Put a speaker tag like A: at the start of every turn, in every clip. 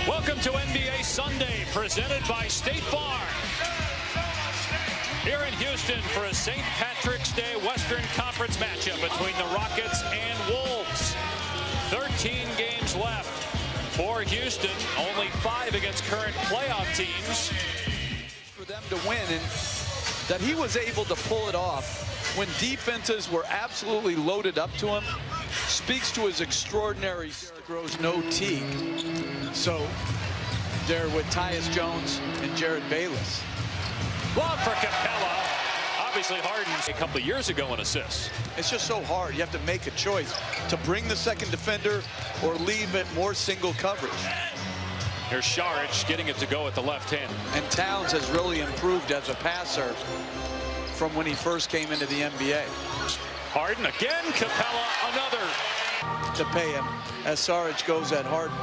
A: Welcome to NBA Sunday, presented by State Farm. Here in Houston for a St. Patrick's Day Western Conference matchup between the Rockets and Wolves. 13 games left for Houston, only 5 against current playoff teams.
B: For them to win, and that he was able to pull it off when defenses were absolutely loaded up to him speaks to his extraordinary. Grows no teeth. So they're with Tyus Jones and Jared Bayless.
A: Lob for Capella. Obviously Harden a couple of years ago in assists.
B: It's just so hard. You have to make a choice to bring the second defender or leave it more single coverage.
A: Here's Saric getting it to go at the left hand.
B: And Towns has really improved as a passer from when he first came into the NBA.
A: Harden again, Capella another.
B: To pay him as Saric goes at Harden.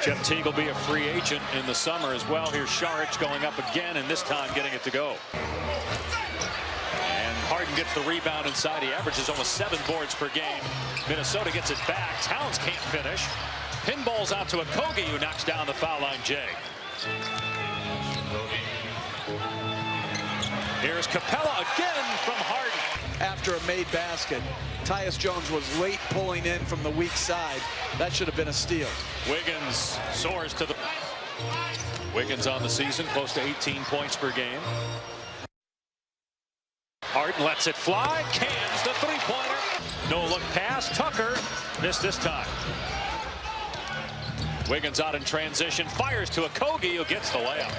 A: Jeff Teague will be a free agent in the summer as well. Here's Saric going up again, and this time getting it to go. And Harden gets the rebound inside. He averages almost 7 boards per game. Minnesota gets it back. Towns can't finish. Pinballs out to Okogie, who knocks down the foul line Jay. Here's Capella again from Harden.
B: After a made basket, Tyus Jones was late pulling in from the weak side. That should have been a steal.
A: Wiggins soars to the... Wiggins on the season, close to 18 points per game. Harden lets it fly, cans the three-pointer. No look pass, Tucker missed this time. Wiggins out in transition, fires to Okogie, who gets the layup.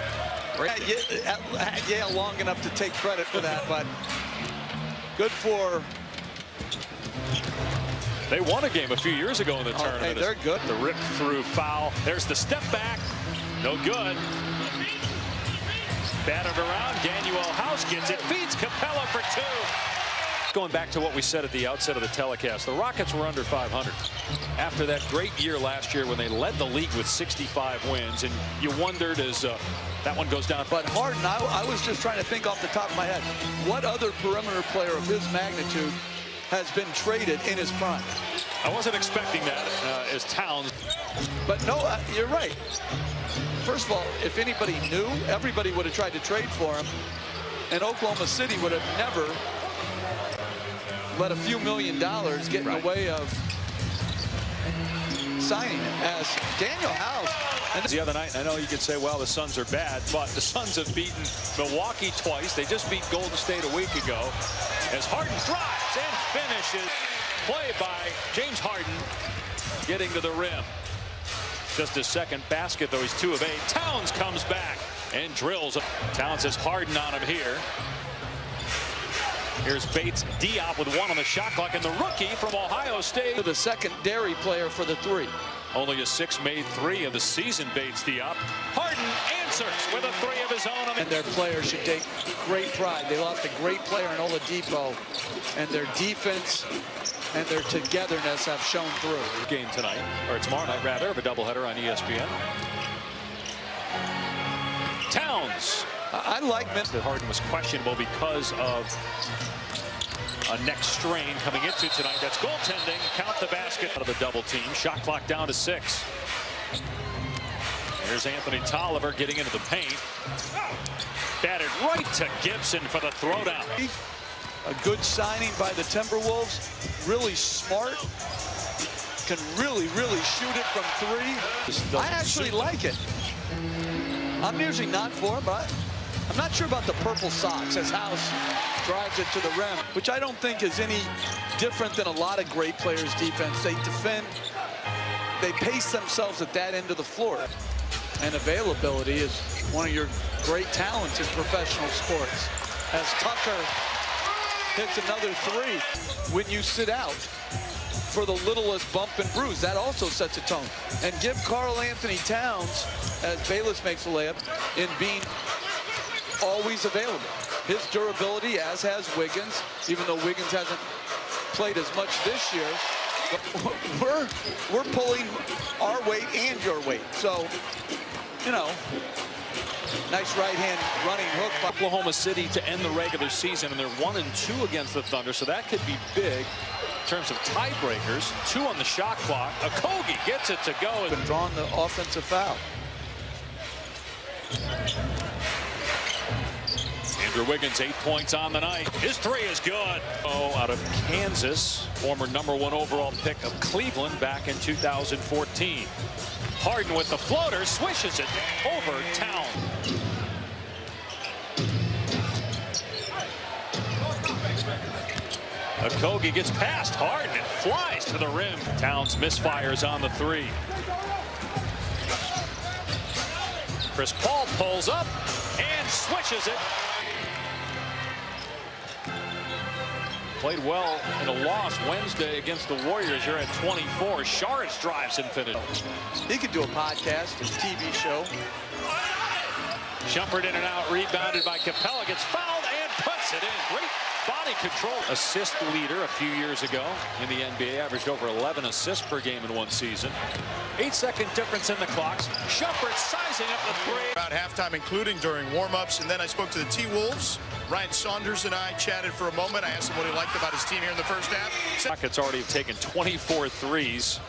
B: Yeah, long enough to take credit for that, but good for...
A: They won a game a few years ago in the tournament.
B: Hey, they're good.
A: The rip through foul. There's the step back. No good. Batted around. Daniel House gets it. Feeds Capella for 2. Going back to what we said at the outset of the telecast, the Rockets were under 500 after that great year last year when they led the league with 65 wins, and you wondered as that one goes down.
B: But Harden, I was just trying to think off the top of my head, what other perimeter player of his magnitude has been traded in his prime?
A: I wasn't expecting that as Towns.
B: But no, you're right. First of all, if anybody knew, everybody would have tried to trade for him, and Oklahoma City would have never let a few $1 million get in the way of signing him. As Daniel House.
A: And the other night, I know you could say, well, the Suns are bad, but the Suns have beaten Milwaukee twice. They just beat Golden State a week ago. As Harden drives and finishes. Play by James Harden getting to the rim. Just his second basket, though. He's 2 of 8. Towns comes back and drills. Towns has Harden on him here. Here's Bates Diop with 1 on the shot clock, and the rookie from Ohio State.
B: The secondary player for the 3.
A: Only a 6-made 3 of the season, Bates Diop. Harden answers with a 3 of his own.
B: And their players should take great pride. They lost a great player in Oladipo, and their defense and their togetherness have shown through.
A: Game tonight, or tomorrow night rather, of a doubleheader on ESPN. Towns.
B: I like
A: that Harden was questionable because of a neck strain coming into tonight. That's goaltending. Count the basket out of the double team. Shot clock down to 6. Here's Anthony Tolliver getting into the paint. Batted right to Gibson for the throwdown.
B: A good signing by the Timberwolves. Really smart. Can really shoot it from 3. I actually like it. I'm usually not for him, but I'm not sure about the purple socks as House drives it to the rim, which I don't think is any different than a lot of great players' defense. They defend, they pace themselves at that end of the floor. And availability is one of your great talents in professional sports. As Tucker hits another 3 when you sit out for the littlest bump and bruise. That also sets a tone. And give Karl Anthony Towns, as Bayless makes a layup, in being always available. His durability, as has Wiggins, even though Wiggins hasn't played as much this year. But we're pulling our weight and your weight. So, you know, nice right-hand running hook by
A: Oklahoma City to end the regular season, and they're 1-2 against the Thunder, so that could be big. terms of tiebreakers. 2 on the shot clock. Okogie gets it to go.
B: And drawing the offensive foul.
A: Andrew Wiggins, 8 points on the night. His 3 is good. Oh, out of Kansas, former #1 overall pick of Cleveland back in 2014. Harden with the floater, swishes it over Town. Okogie gets past Harden and flies to the rim. Towns misfires on the 3. Chris Paul pulls up and swishes it. Played well in a loss Wednesday against the Warriors. You're at 24. Saric drives and finishes.
B: He could do a podcast, a TV show.
A: Shumpert in and out, rebounded by Capella, gets fouled and puts it in. Great body control. Assist leader a few years ago in the NBA, averaged over 11 assists per game in one season. 8-second difference in the clocks. Shumpert sizing up the 3.
C: About halftime, including during warm-ups, and then I spoke to the T-Wolves. Ryan Saunders and I chatted for a moment. I asked him what he liked about his team here in the first half.
A: Rockets already have taken 24 threes.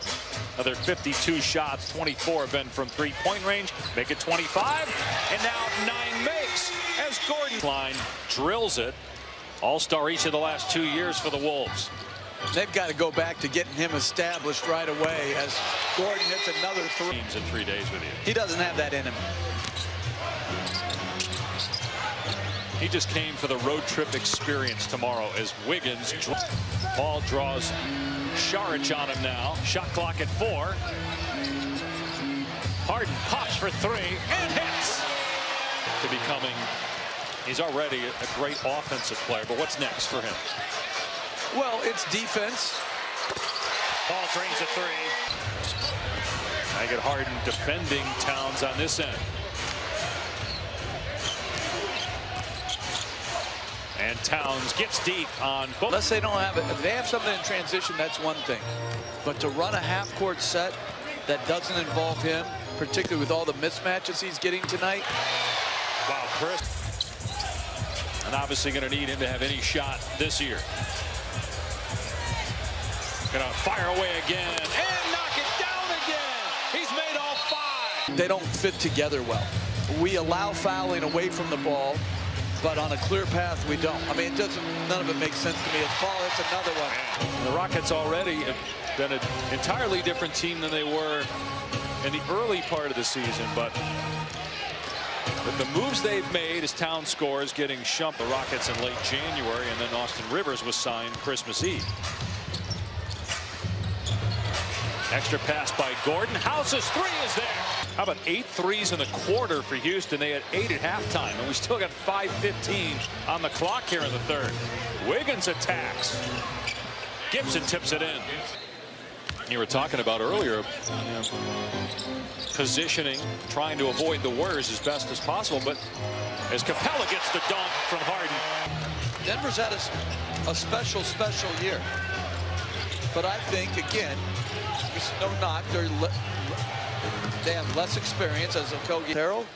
A: Of their 52 shots, 24 have been from three-point range. Make it 25, and now 9 makes as Gordon line drills it. All-star each of the last 2 years for the Wolves.
B: They've got to go back to getting him established right away as Gordon hits another 3.
A: Teams in 3 days with you.
B: He doesn't have that in him.
A: He just came for the road trip experience tomorrow as Wiggins. Ball draws Saric on him now. Shot clock at 4. Harden pops for 3 and hits. To becoming, he's already a great offensive player, but what's next for him?
B: Well, it's defense.
A: Ball drains a 3. I get Harden defending Towns on this end. And Towns gets deep on both.
B: Unless they don't have it. If they have something in transition, that's one thing. But to run a half-court set that doesn't involve him, particularly with all the mismatches he's getting tonight.
A: Wow, Chris. And obviously going to need him to have any shot this year. Going to fire away again and knock it down again. He's made all 5.
B: They don't fit together well. We allow fouling away from the ball, but on a clear path, we don't. I mean, none of it makes sense to me. It's Paul, it's another one.
A: And the Rockets already have been an entirely different team than they were in the early part of the season, but the moves they've made as Towns scores, getting Shump the Rockets in late January, and then Austin Rivers was signed Christmas Eve. Extra pass by Gordon. House's 3 is there. How about 8 threes in the quarter for Houston? They had 8 at halftime, and we still got 5:15 on the clock here in the 3rd. Wiggins attacks. Gibson tips it in. You were talking about earlier, positioning, trying to avoid the Warriors as best as possible, but as Capella gets the dunk from Harden.
B: Denver's had a special year. But I think, again, it's no knock. They have less experience as Okogie. Terrell,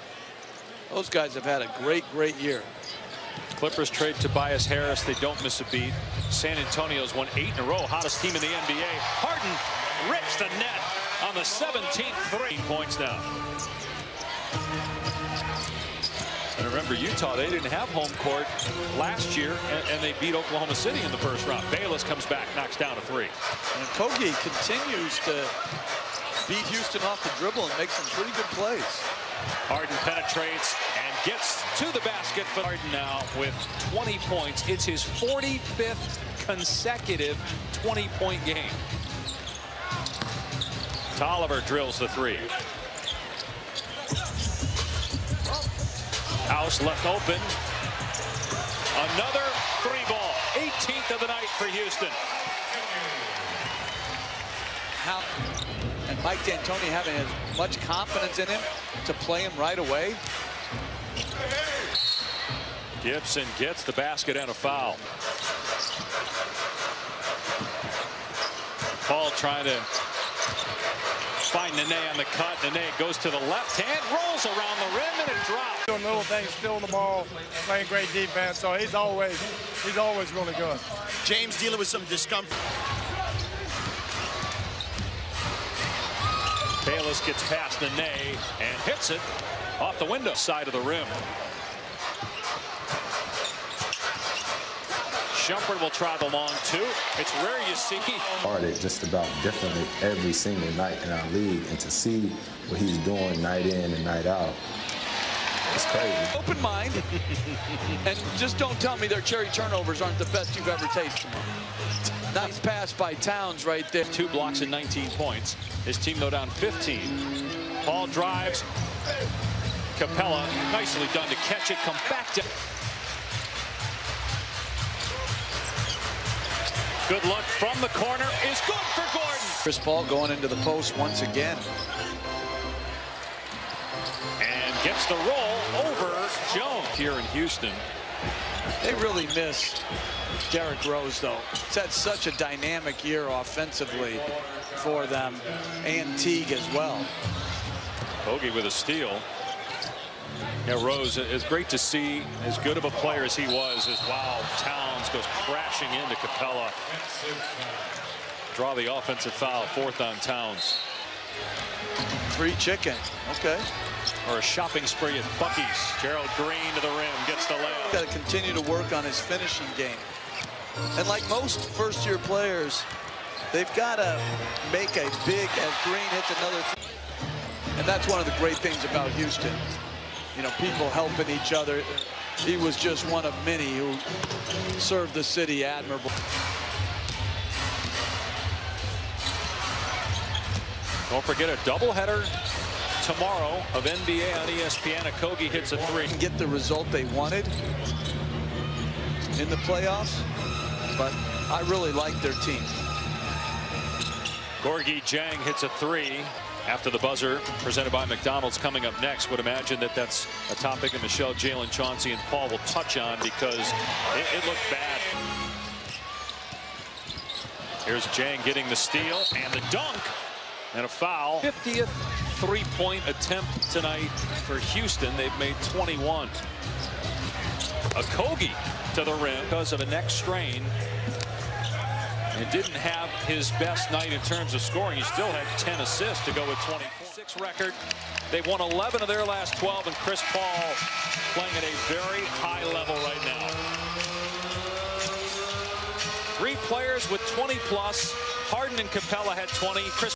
B: those guys have had a great year.
A: Clippers trade Tobias Harris. They don't miss a beat. San Antonio's won 8 in a row. Hottest team in the NBA. Harden rips the net on the 17th 3 points now. And remember, Utah, they didn't have home court last year, and they beat Oklahoma City in the first round. Bayless comes back, knocks down a 3.
B: And Okogie continues to beat Houston off the dribble and make some pretty good plays.
A: Harden penetrates and gets to the basket for Harden now with 20 points. It's his 45th consecutive 20-point game. Tolliver drills the 3. House left open. Another 3-ball. 18th of the night for Houston.
B: And Mike D'Antoni having as much confidence in him to play him right away.
A: Gibson gets the basket and a foul. Paul trying to find Nene on the cut. Nene goes to the left hand, rolls around the rim, and it drops.
D: Doing little things, stealing the ball, playing great defense. So he's always really good.
C: James dealing with some discomfort.
A: Bayless gets past the Ney and hits it off the window side of the rim. Shumpert will try the long two. It's rare you see.
E: Started just about differently every single night in our league, and to see what he's doing night in and night out, it's crazy.
B: Open mind, and just don't tell me their cherry turnovers aren't the best you've ever tasted. Nice pass by Towns right there.
A: 2 blocks and 19 points. His team, though, down 15. Paul drives. Capella, nicely done to catch it. Come back to. Good look from the corner is good for Gordon.
B: Chris Paul going into the post once again.
A: And gets the roll over Jones here in Houston.
B: They really miss Derrick Rose, though. It's had such a dynamic year offensively for them, and Teague as well.
A: Bogey with a steal. Yeah, Rose, it's great to see as good of a player as he was. As wow, Towns goes crashing into Capella. Draw the offensive foul, 4th on Towns.
B: Free chicken, okay.
A: Or a shopping spree at Buc-ee's. Gerald Green to the rim, gets the layup.
B: Got to continue to work on his finishing game. And like most first-year players, they've got to make a big, as Green hits another. And that's one of the great things about Houston. You know, people helping each other. He was just one of many who served the city admirably.
A: Don't forget a doubleheader tomorrow of NBA on ESPN. Okogie hits a 3.
B: Get the result they wanted in the playoffs, but I really like their team.
A: Gorgui Dieng hits a 3 after the buzzer, presented by McDonald's, coming up next. Would imagine that that's a topic that Michelle, Jalen, Chauncey, and Paul will touch on because it looked bad. Here's Dieng getting the steal and the dunk and a foul. 50th three-point attempt tonight for Houston. They've made 21. Okogie to the rim because of a neck strain. And didn't have his best night in terms of scoring. He still had 10 assists to go with 20 points. 6 record. They've won 11 of their last 12, and Chris Paul playing at a very high level right now. 3 players with 20 plus. Harden and Capella had 20. Chris